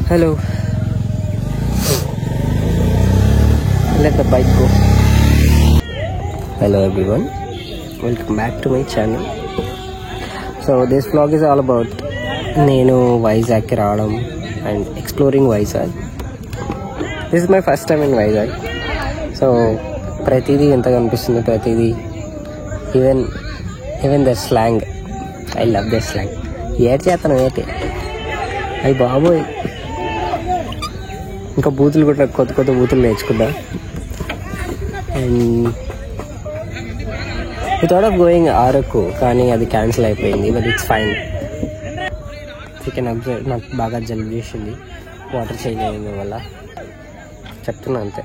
Hello. Let the bike go. Hello everyone. Welcome back to my channel. So this vlog is all about నేను వైజాగ్కి రావడం and exploring Vizag. This is my first time in Vizag. So ప్రతిదీ ఎంత కనిపిస్తుంది, ప్రతిదీ even the slang. I love the slang. ఏడ్ చేస్తాను ఏంటి అవి బాబోయ్. ఇంకా బూతులు కూడా కొత్త కొత్త బూతులు నేర్చుకున్నా. And we thought of going Araku, కానీ అది క్యాన్సిల్ అయిపోయింది. But it's fine. You can observe, నాకు బాగా జలుబు చేసింది వాటర్ చేంజ్ అయ్యడం వల్ల. చెప్తున్నా అంతే.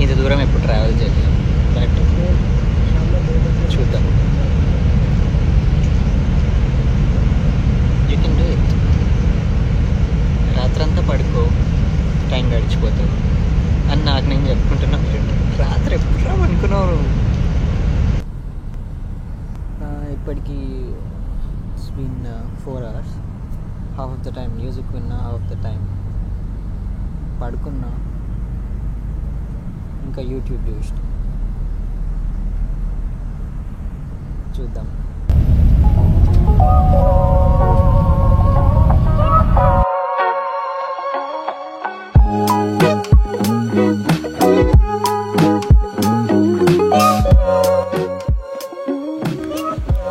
ఇంత దూరం ఎప్పుడు ట్రావెల్ చేయలేదు. బట్ చూద్దాం. You can do it. రాత్రంతా పడుకో, టైం గడిచిపోతుంది అని నాకు నేను చెప్పుకుంటున్నా. రాత్రి ఎప్పుడు రావనుకున్నావు? ఇప్పటికీ it's been 4 hours. Half of the time music విన్నా, హాఫ్ ఆఫ్ ద టైం పడుకున్నా, ఇంకా యూట్యూబ్ చూసిన. చూద్దాం.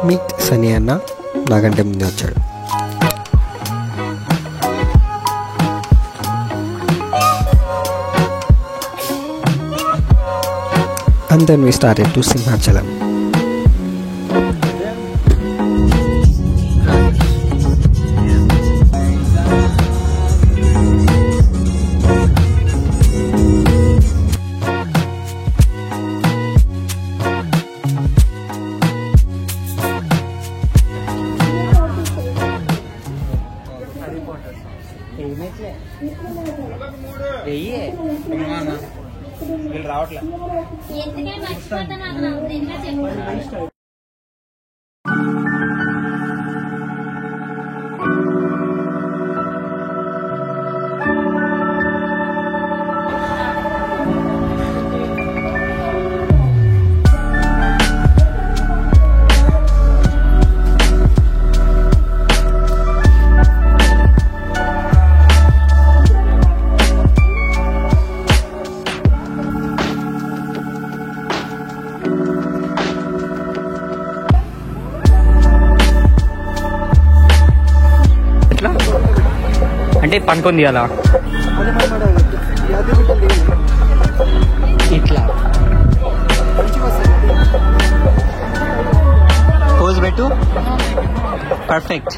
మీట్ సనీ అన్న నాకంటే ముందే వచ్చాడు. And then we started to Simhachalam. రావట్లే. అంటే పనుకుంది అలా ఇట్లా పోజ్ పెట్టు. పర్ఫెక్ట్.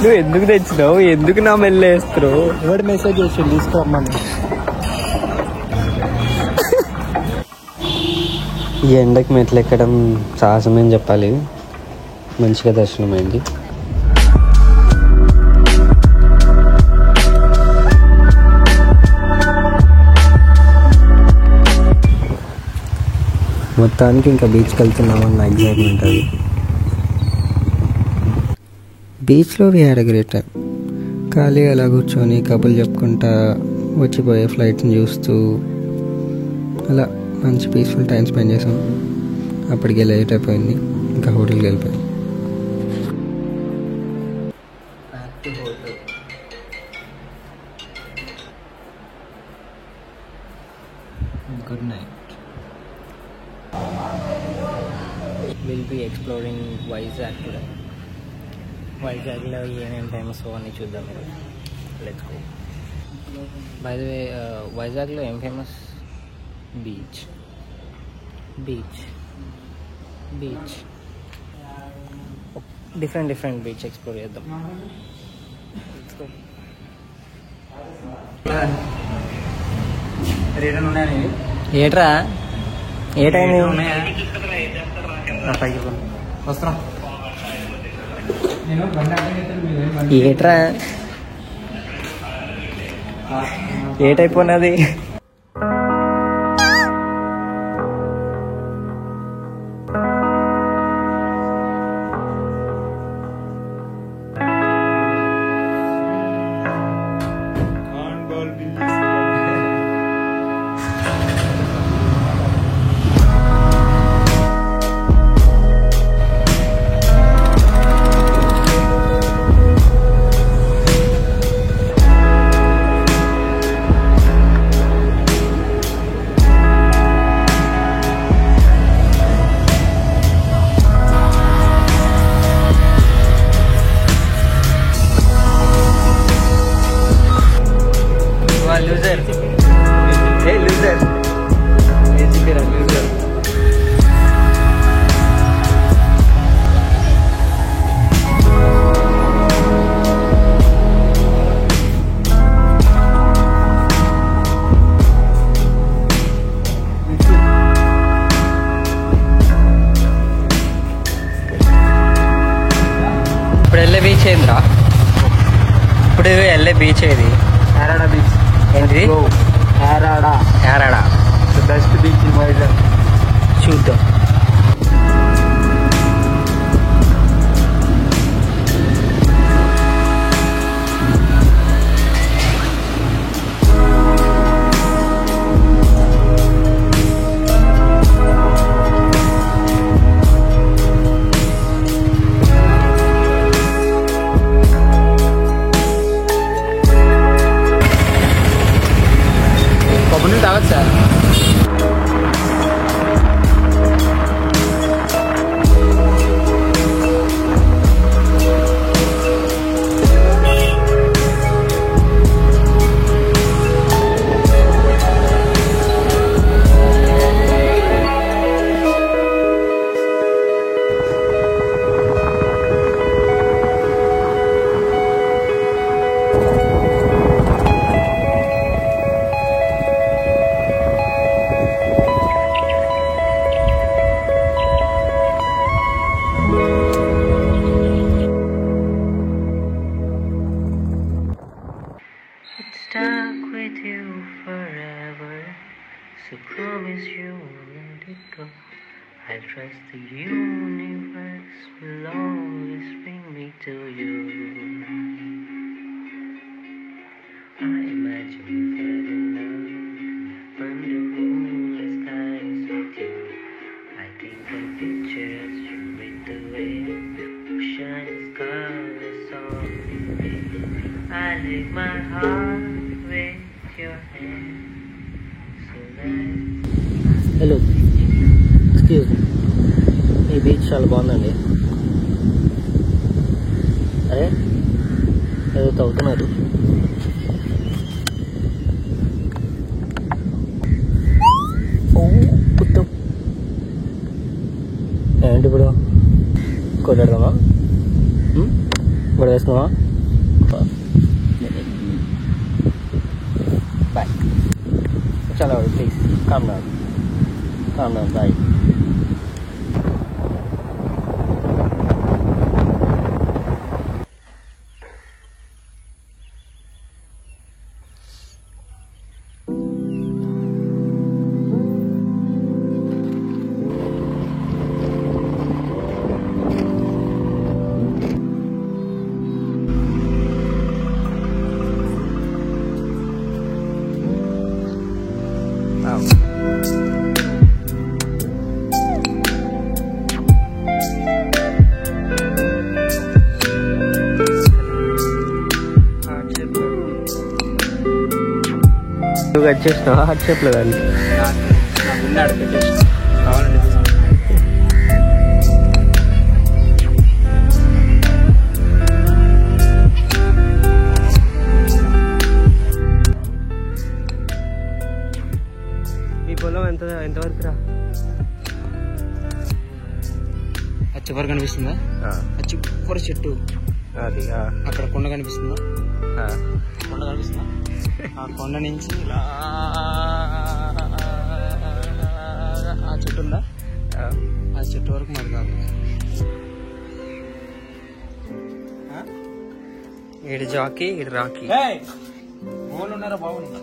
నువ్వు ఎందుకు తెచ్చినావు? ఎందుకు నా మెల్లేస్తున్నావు? ఎవరు మెసేజ్ చేసి తీసుకోమని. ఈ ఎండకి మెట్లు ఎక్కడం సాహసమని చెప్పాలి. మంచిగా దర్శనమైంది. మొత్తానికి ఇంకా బీచ్కి వెళ్తున్నామన్న ఎగ్జైట్మెంట్ అది. బీచ్లో we had a great time. ఖాళీగా అలా కూర్చొని కబుర్లు చెప్పుకుంటా వచ్చిపోయే ఫ్లైట్ని చూస్తూ అలా మంచి పీస్ఫుల్ టైం స్పెండ్ చేసాం. అప్పటికే లేట్ అయిపోయింది. ఇంకా హోటల్కి వెళ్ళిపోయాం. Good night. Will be exploring Vizag today. వైజాగ్లో ఏమేమి ఫేమస్ అని చూద్దాం. Let's go. By the way వైజాగ్లో ఏం famous? Beach. Beach different beach explore చేద్దాం. ఏట్రా ఏ టైం ఏట్రా ఏ టైప్ ఉన్నది? బీచ్ ఏంద్రా? ఇప్పుడు వెళ్ళే బీచ్ ఏది? యారాడా బీచ్. ఏంటిది? యారాడా బెస్ట్ బీచ్ ఇన్ వైజాగ్. చూద్దాం. కొబ్బరి తాగచ్చు sir. Stuck with you forever, so promise you won't let it go. I trust the universe will always bring me to you. I imagine we fell in love under moonlit skies with you. I think of pictures you with the wind, shining colors softly. I lick my heart with your hand. So let's. Hello, excuse me, ఈ beach చాలా బాగుందండి. అరే ఏదో తవ్వుతున్నారు. ఏంటి ఇప్పుడు కొట్టాడదామా? ఇప్పుడు వేసుకున్నావా? Bye. చాలా please calm down, bye. నువ్వు కట్ చేసినావా? హార్ట్ షేప్లో కానీ ఈ పొలం ఎంతవరకు రా? చివరి కనిపిస్తుందా? చివరి చెట్టు అది అక్కడ కొండ కనిపిస్తుందా? కొండ కనిపిస్తుందా? ఆ కొండ నుంచి ఇలా ఆ చెట్టు ఉందా? ఆ చెట్టు వరకు మరి కాదు. ఈడు జాకీ ఈడు రాకీ. ఓళ్ళు ఉన్నారా? బాగుంది.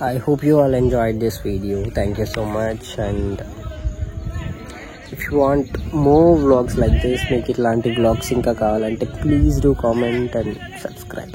I hope you all enjoyed this video. Thank you so much, and if you want more vlogs like this, make it lanti vlogs inka kavalante, please do comment and subscribe.